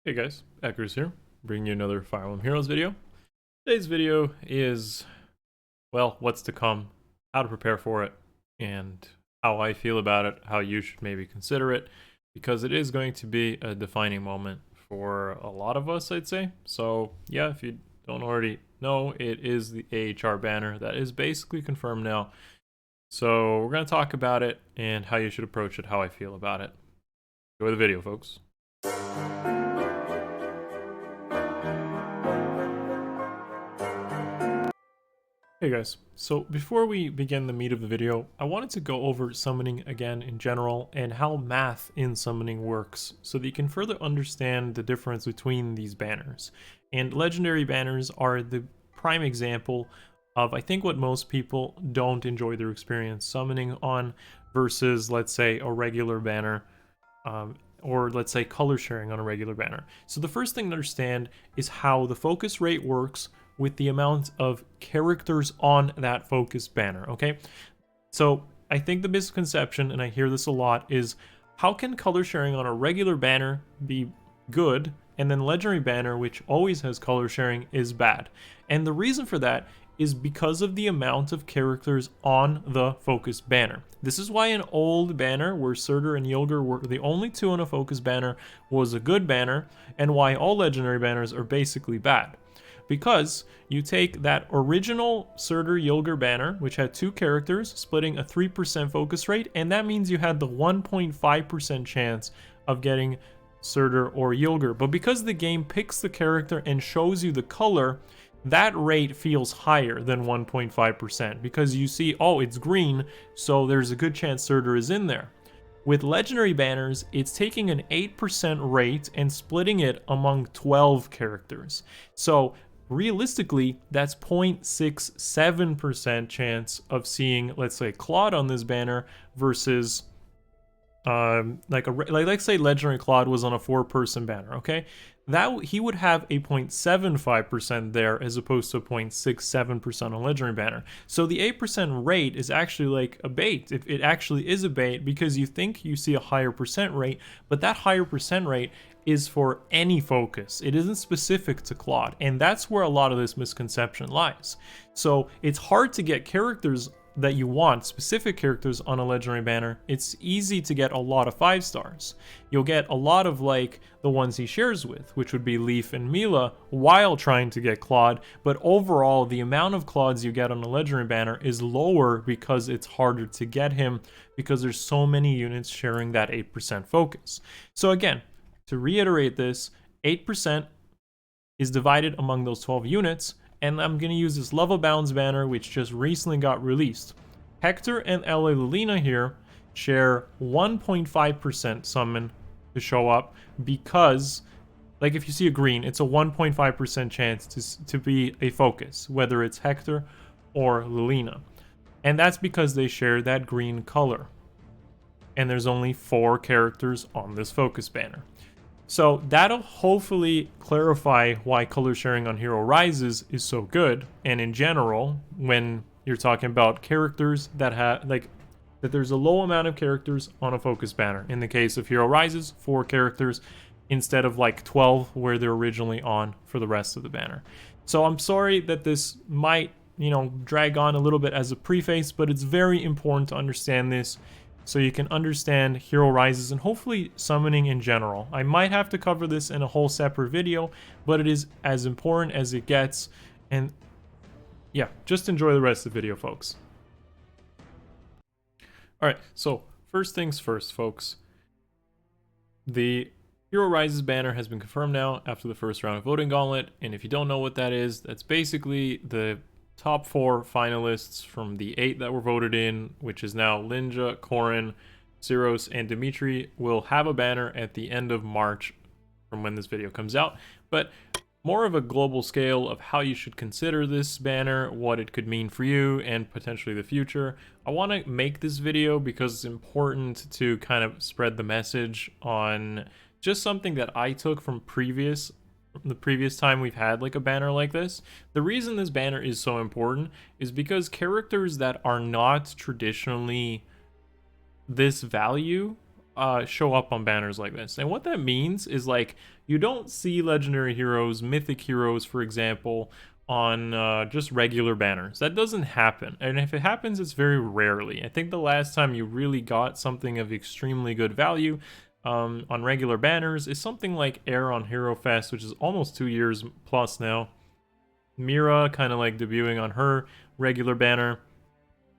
Hey guys, Akariss here, bringing you another Fire Emblem Heroes video. Today's video is, well, what's to come, how to prepare for it, and how I feel about it, how you should maybe consider it, because it is going to be a defining moment for a lot of us, I'd say. So yeah, if you don't already know, it is the AHR banner that is basically confirmed now. So we're going to talk about it and how you should approach it, how I feel about it. Enjoy the video, folks. Hey guys, so before we begin the meat of the video, I wanted to go over summoning again in general and how math in summoning works so that you can further understand the difference between these banners. And legendary banners are the prime example of, I think, what most people don't enjoy their experience summoning on versus, let's say, a regular banner, or let's say color sharing on a regular banner. So the first thing to understand is how the focus rate works with the amount of characters on that focus banner, okay? So I think the misconception, and I hear this a lot, is how can color sharing on a regular banner be good, and then legendary banner, which always has color sharing, is bad? And the reason for that is because of the amount of characters on the focus banner. This is why an old banner where Surtur and Yulgar were the only two on a focus banner was a good banner, and why all legendary banners are basically bad. Because you take that original Surtur Yulgar banner, which had two characters, splitting a 3% focus rate, and that means you had the 1.5% chance of getting Surtur or Yulgar. But because the game picks the character and shows you the color, that rate feels higher than 1.5% because you see, oh, it's green, so there's a good chance Surtur is in there. With legendary banners, it's taking an 8% rate and splitting it among 12 characters. So realistically, that's 0.67% chance of seeing, let's say, Claude on this banner versus let's say legendary Claude was on a 4-person banner, okay? That he would have a 0.75% there as opposed to 0.67% on legendary banner. So the 8% rate is actually like a bait. It actually is a bait because you think you see a higher percent rate, but that higher percent rate is for any focus. It isn't specific to Claude, and that's where a lot of this misconception lies. So it's hard to get characters that you want, specific characters on a legendary banner. It's easy to get a lot of 5 stars. You'll get a lot of like the ones he shares with, which would be Leaf and Mila, while trying to get Claude, but overall the amount of Claudes you get on a legendary banner is lower because it's harder to get him because there's so many units sharing that 8% focus. So again, to reiterate this, 8% is divided among those 12 units, and I'm going to use this Level Bounds banner, which just recently got released. Hector and LA Lilina here share 1.5% summon to show up because, like, if you see a green, it's a 1.5% chance to be a focus, whether it's Hector or Lilina. And that's because they share that green color. And there's only 4 characters on this focus banner. So that'll hopefully clarify why color sharing on Hero Rises is so good, and in general, when you're talking about characters that have, like, that there's a low amount of characters on a focus banner. In the case of Hero Rises, 4 characters instead of like 12 where they're originally on for the rest of the banner. So I'm sorry that this might, drag on a little bit as a preface, but it's very important to understand this so you can understand Hero Rises and hopefully summoning in general. I might have to cover this in a whole separate video, but it is as important as it gets. And yeah, just enjoy the rest of the video, folks. Alright, so first things first, folks. The Hero Rises banner has been confirmed now after the first round of Voting Gauntlet, and if you don't know what that is, that's basically the top 4 finalists from the 8 that were voted in, which is now Linja, Korin, Cyros, and Dimitri, will have a banner at the end of March from when this video comes out. But more of a global scale of how you should consider this banner, what it could mean for you, and potentially the future. I want to make this video because it's important to kind of spread the message on just something that I took from the previous time we've had like a banner like this. The reason this banner is so important is because characters that are not traditionally this value show up on banners like this. And what that means is like you don't see legendary heroes, mythic heroes, for example, on just regular banners. That doesn't happen. And if it happens, it's very rarely. I think the last time you really got something of extremely good value on regular banners is something like Air on Hero Fest, which is almost 2 years plus now. Mira kind of like debuting on her regular banner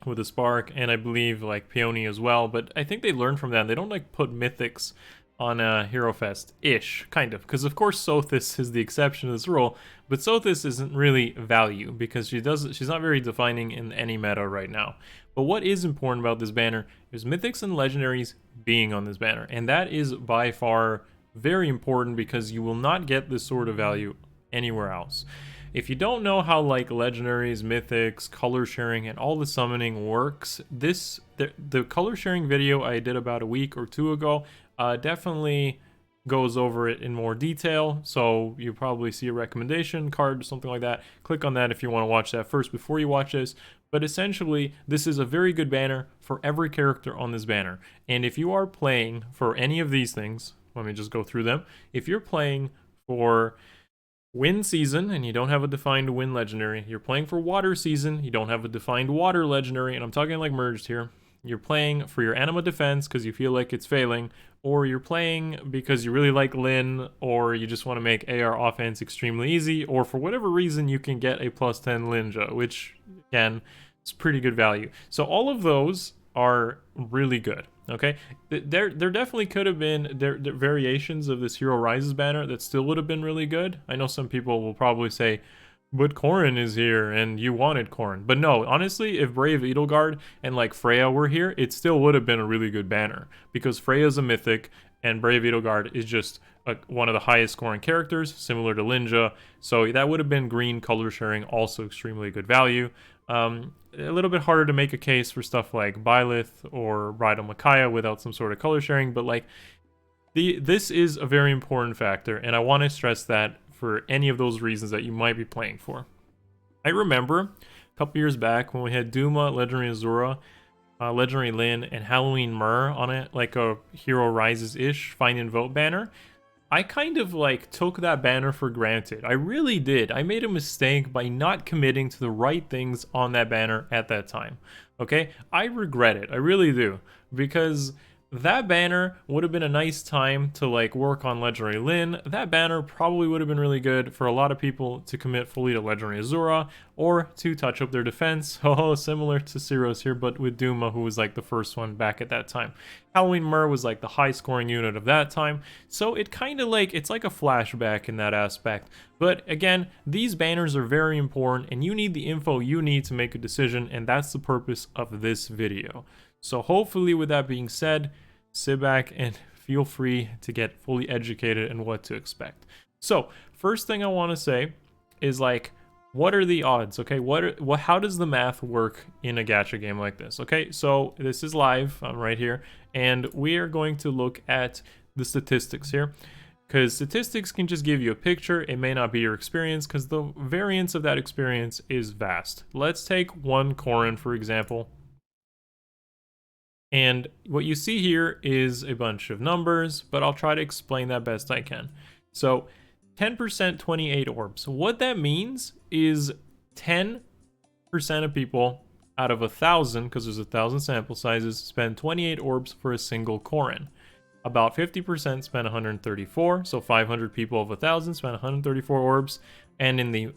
with a spark, and I believe like Peony as well, but I think they learned from that. They don't like put mythics on a Hero Fest-ish, kind of, because of course Sothis is the exception to this rule, but Sothis isn't really value because she's not very defining in any meta right now. But what is important about this banner is mythics and legendaries being on this banner, and that is by far very important because you will not get this sort of value anywhere else. If you don't know how like legendaries, mythics, color sharing, and all the summoning works, the color sharing video I did about a week or two ago definitely goes over it in more detail. So you probably see a recommendation card or something like that. Click on that if you want to watch that first before you watch this. But essentially, this is a very good banner for every character on this banner. And if you are playing for any of these things, let me just go through them. If you're playing for Wind season and you don't have a defined wind legendary, you're playing for water season, you don't have a defined water legendary, and I'm talking like merged here. You're playing for your anima defense because you feel like it's failing, or you're playing because you really like Lyn, or you just want to make AR offense extremely easy, or for whatever reason you can get a +10 Linja, which again is pretty good value. So all of those are really good. Okay, there definitely could have been there variations of this Hero Rises banner that still would have been really good. I know some people will probably say, but Corrin is here and you wanted Corrin. But no, honestly, if Brave Edelgard and like Freya were here, it still would have been a really good banner because Freya's a mythic and Brave Edelgard is just one of the highest scoring characters, similar to Linja. So that would have been green color sharing, also extremely good value. A little bit harder to make a case for stuff like Byleth or Bridal Micaiah without some sort of color sharing, but like this is a very important factor, and I want to stress that for any of those reasons that you might be playing for. I remember a couple years back when we had Duma, Legendary Azura, Legendary Lyn, and Halloween Myrrh on it, like a Hero Rises-ish Find and Vote banner. I kind of like took that banner for granted. I really did. I made a mistake by not committing to the right things on that banner at that time. Okay? I regret it. I really do. Because that banner would have been a nice time to like work on Legendary Lyn. That banner probably would have been really good for a lot of people to commit fully to Legendary Azura or to touch up their defense. Oh, similar to Cyros here, but with Duma, who was like the first one back at that time. Halloween Myrrh was like the high scoring unit of that time. So it kind of like, it's like a flashback in that aspect. But again, these banners are very important and you need the info you need to make a decision, and that's the purpose of this video. So hopefully with that being said, sit back and feel free to get fully educated in what to expect. So first thing I want to say is like, what are the odds? Okay, how does the math work in a gacha game like this? Okay, so this is live. I'm right here, and we are going to look at the statistics here, because statistics can just give you a picture. It may not be your experience because the variance of that experience is vast. Let's take one Corrin for example. And what you see here is a bunch of numbers, but I'll try to explain that best I can. So 10%, 28 orbs. What that means is 10% of people out of 1,000, because there's 1,000 sample sizes, spend 28 orbs for a single Corrin. About 50% spend 134, so 500 people of 1,000 spend 134 orbs. And in the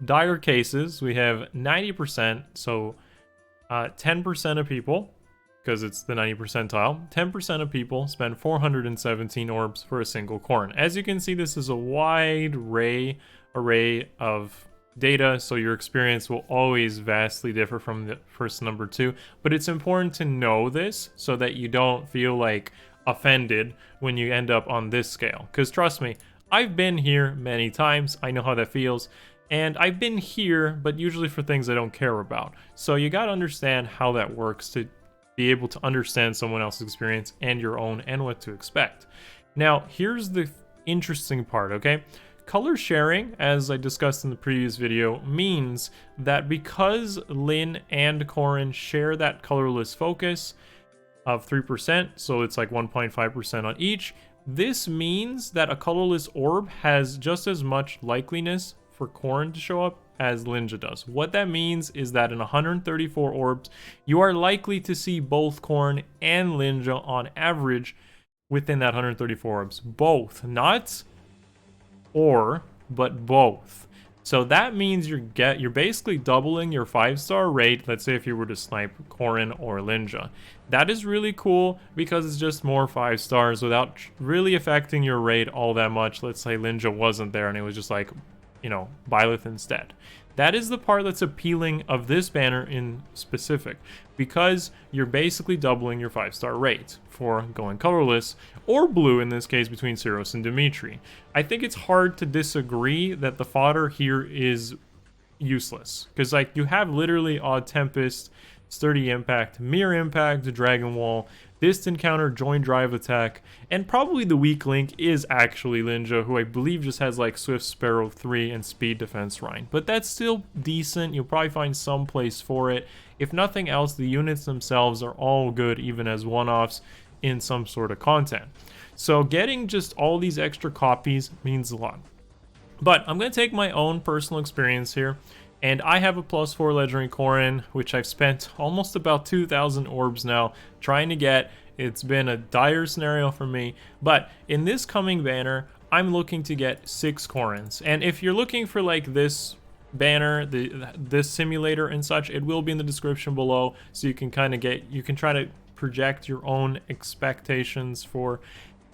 dire cases, we have 90%, so 10% of people, because it's the 90 percentile, 10% of people spend 417 orbs for a single Corrin. As you can see, this is a wide array of data, so your experience will always vastly differ from the first number two, but it's important to know this so that you don't feel like offended when you end up on this scale, because trust me, I've been here many times. I know how that feels. And I've been here, but usually for things I don't care about. So you gotta understand how that works to be able to understand someone else's experience and your own and what to expect. Now, here's the interesting part, okay? Color sharing, as I discussed in the previous video, means that because Lyn and Corrin share that colorless focus, of 3%, so it's like 1.5% on each. This means that a colorless orb has just as much likeliness for Corrin to show up as Linja does. What that means is that in 134 orbs, you are likely to see both Corrin and Linja on average within that 134 orbs. Both, not or, but both. So that means you're basically doubling your 5-star rate. Let's say if you were to snipe Corrin or Linja. That is really cool because it's just more 5 stars without really affecting your rate all that much. Let's say Linja wasn't there and it was just like, you know, Byleth instead. That is the part that's appealing of this banner in specific, because you're basically doubling your 5-star rate for going colorless, or blue in this case between Syros and Dimitri. I think it's hard to disagree that the fodder here is useless, because like you have literally Odd Tempest, Sturdy Impact, Mirror Impact, Dragon Wall, Distant Counter, Joint Drive Attack, and probably the weak link is actually Linja, who I believe just has like Swift Sparrow 3 and Speed Defense Rhine. But that's still decent. You'll probably find some place for it. If nothing else, the units themselves are all good, even as one-offs in some sort of content. So getting just all these extra copies means a lot. But I'm going to take my own personal experience here. And I have a +4 Legendary Corrin, which I've spent almost about 2,000 orbs now trying to get. It's been a dire scenario for me. But in this coming banner, I'm looking to get 6 Corrins. And if you're looking for like this banner, this simulator and such, it will be in the description below. So you can kind of you can try to project your own expectations for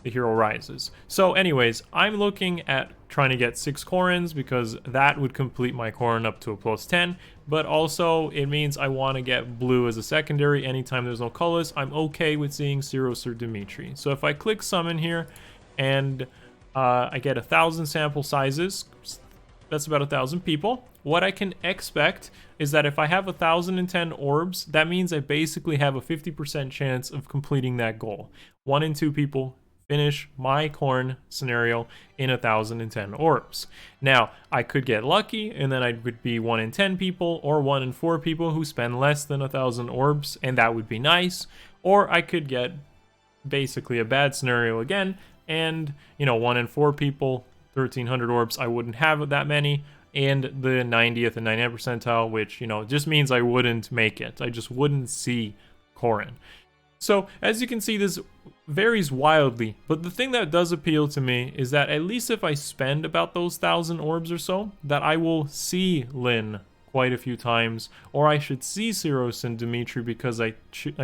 the Hero Rises. So anyways, I'm looking at trying to get 6 Corrins because that would complete my Corrin up to a +10, but also it means I want to get blue as a secondary anytime there's no colors. I'm okay with seeing Syros or Dimitri. So if I click summon here and I get 1,000 sample sizes, that's about 1,000 people. What I can expect is that if I have 1,010 orbs, that means I basically have a 50% chance of completing that goal. 1 in 2 people finish my Corrin scenario in 1,010 orbs. Now, I could get lucky, and then I would be 1 in 10 people, or 1 in 4 people who spend less than 1,000 orbs, and that would be nice. Or I could get basically a bad scenario again, and, you know, 1 in 4 people, 1,300 orbs, I wouldn't have that many, and the 90th and 99th percentile, which, you know, just means I wouldn't make it. I just wouldn't see Corrin. So, as you can see, this varies wildly, but the thing that does appeal to me is that at least if I spend about those 1,000 orbs or so, that I will see Lyn quite a few times, or I should see Syros and Dimitri because I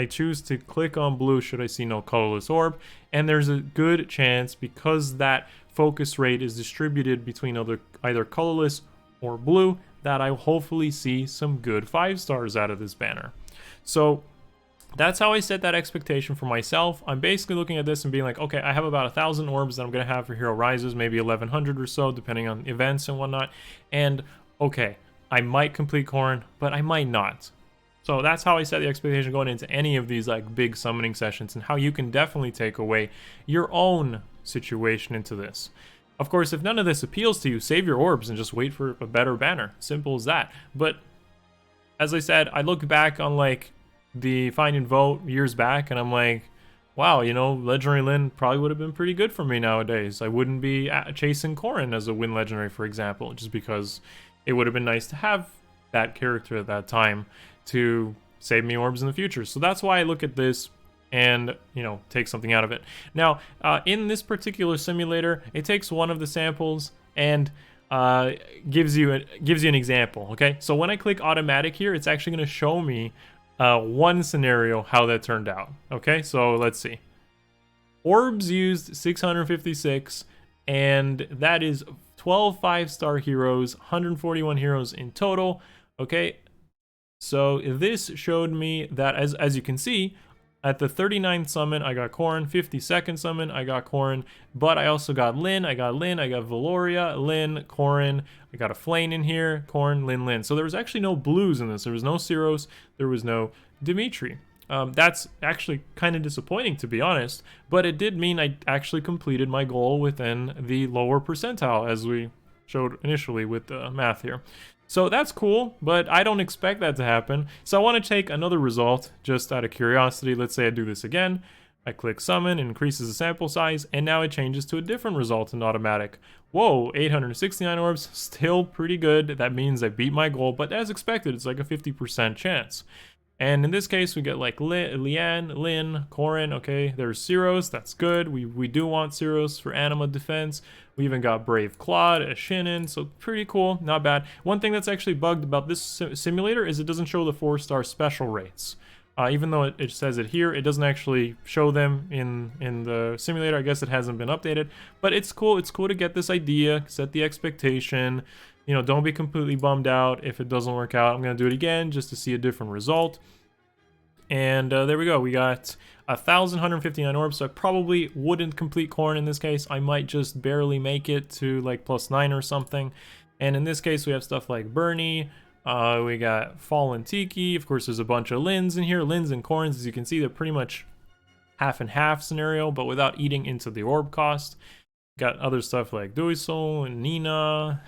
choose to click on blue should I see no colorless orb, and there's a good chance because that focus rate is distributed between either colorless or blue that I hopefully see some good 5 stars out of this banner. So that's how I set that expectation for myself. I'm basically looking at this and being like, okay, I have about 1,000 orbs that I'm going to have for Hero Rises, maybe 1,100 or so, depending on events and whatnot. And, okay, I might complete Corrin, but I might not. So that's how I set the expectation going into any of these like big summoning sessions, and how you can definitely take away your own situation into this. Of course, if none of this appeals to you, save your orbs and just wait for a better banner. Simple as that. But, as I said, I look back on like the Find and Vote years back, and I'm like, wow, you know, Legendary Lyn probably would have been pretty good for me nowadays. I wouldn't be chasing Corrin as a win Legendary, for example, just because it would have been nice to have that character at that time to save me orbs in the future. So that's why I look at this and, you know, take something out of it. Now, in this particular simulator, it takes one of the samples and gives you an example, okay? So when I click automatic here, it's actually going to show me one scenario how that turned out. Okay, so let's see. Orbs used 656, and that is 12 5-star heroes, 141 heroes in total. Okay, so this showed me that as you can see, at the 39th summon I got Corrin, 52nd summon I got Corrin, but I also got Lyn, I got Valoria, Lyn, Corrin, I got a Flame in here, Corrin, Lyn. So there was actually no blues in this. There was no Syros, there was no Dimitri. That's actually kind of disappointing, to be honest, but it did mean I actually completed my goal within the lower percentile, as we showed initially with the math here. So that's cool, but I don't expect that to happen. So I want to take another result just out of curiosity. Let's say I do this again. I click summon, increases the sample size, and now it changes to a different result in automatic. Whoa, 869 orbs, still pretty good. That means I beat my goal, but as expected, it's like a 50% chance. And in this case, we get like Lian, Lin, Corin. Okay, there's Ceros. That's good. We do want Ceros for Anima defense. We even got Brave Claude, a Shinin. So pretty cool. Not bad. One thing that's actually bugged about this simulator is it doesn't show the 4-star special rates. Even though it says it here, it doesn't actually show them in the simulator. I guess it hasn't been updated. But it's cool. It's cool to get this idea, set the expectation. You know, don't be completely bummed out if it doesn't work out. I'm going to do it again just to see a different result. And there we go. We got 1,159 orbs, so I probably wouldn't complete Corn in this case. I might just barely make it to like +9 or something. And in this case, we have stuff like Bernie. We got Fallen Tiki. Of course, there's a bunch of Lins in here. Lins and Corns, as you can see, they're pretty much half and half scenario, but without eating into the orb cost. Got other stuff like Duisol and Nina.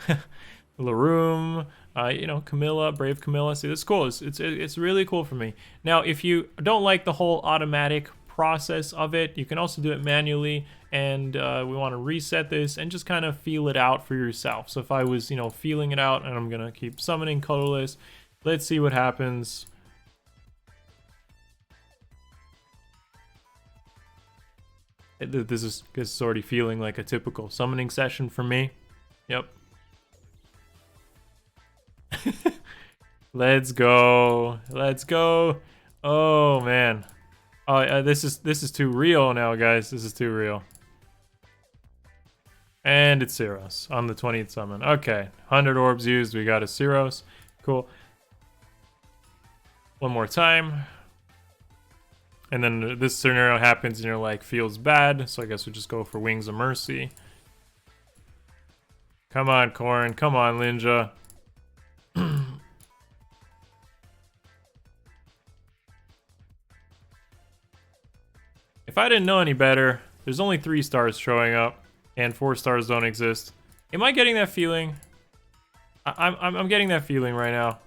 Laroom, you know, Camilla, Brave Camilla. See, this is cool. It's really cool for me. Now, if you don't like the whole automatic process of it, you can also do it manually, and we want to reset this and just kind of feel it out for yourself. So if I was, you know, feeling it out, and I'm gonna keep summoning colorless, let's see what happens. This is already feeling like a typical summoning session for me. Yep. Let's go. Let's go. Oh man. Oh, this is too real now, guys. This is too real. And it's Ceros on the 20th summon. Okay, 100 orbs used. We got a Ceros. Cool. One more time. And then this scenario happens and you're like, feels bad. So I guess we just go for Wings of Mercy. Come on, Corn. Come on, Linja. If I didn't know any better, there's only 3 stars showing up, and 4 stars don't exist. Am I getting that feeling? I'm getting that feeling right now.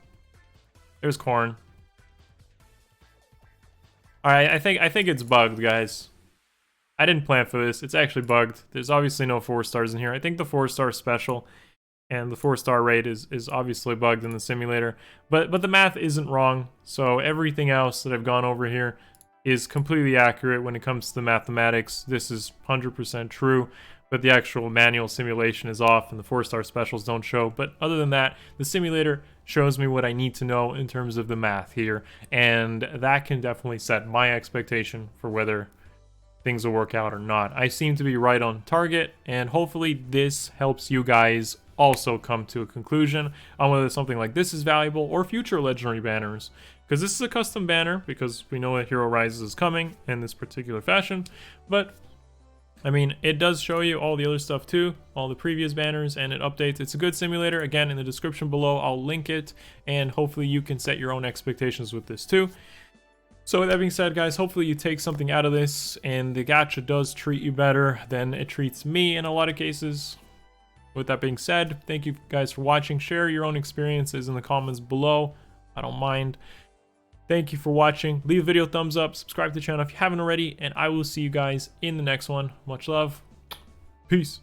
There's Corn. All right, I think it's bugged, guys. I didn't plan for this. It's actually bugged. There's obviously no 4 stars in here. I think the 4-star special and the 4-star rate is obviously bugged in the simulator. But the math isn't wrong. So everything else that I've gone over here is completely accurate when it comes to the mathematics. This is 100% true, but the actual manual simulation is off and the 4-star specials don't show. But other than that, the simulator shows me what I need to know in terms of the math here, and that can definitely set my expectation for whether things will work out or not. I seem to be right on target, and hopefully this helps you guys also come to a conclusion on whether something like this is valuable or future legendary banners. Because this is a custom banner, because we know that Hero Rises is coming in this particular fashion. But, I mean, it does show you all the other stuff too, all the previous banners, and it updates. It's a good simulator. Again, in the description below, I'll link it, and hopefully you can set your own expectations with this too. So with that being said, guys, hopefully you take something out of this, and the gacha does treat you better than it treats me in a lot of cases. With that being said, thank you guys for watching. Share your own experiences in the comments below. I don't mind. Thank you for watching. Leave the video a thumbs up, subscribe to the channel if you haven't already, and I will see you guys in the next one. Much love. Peace.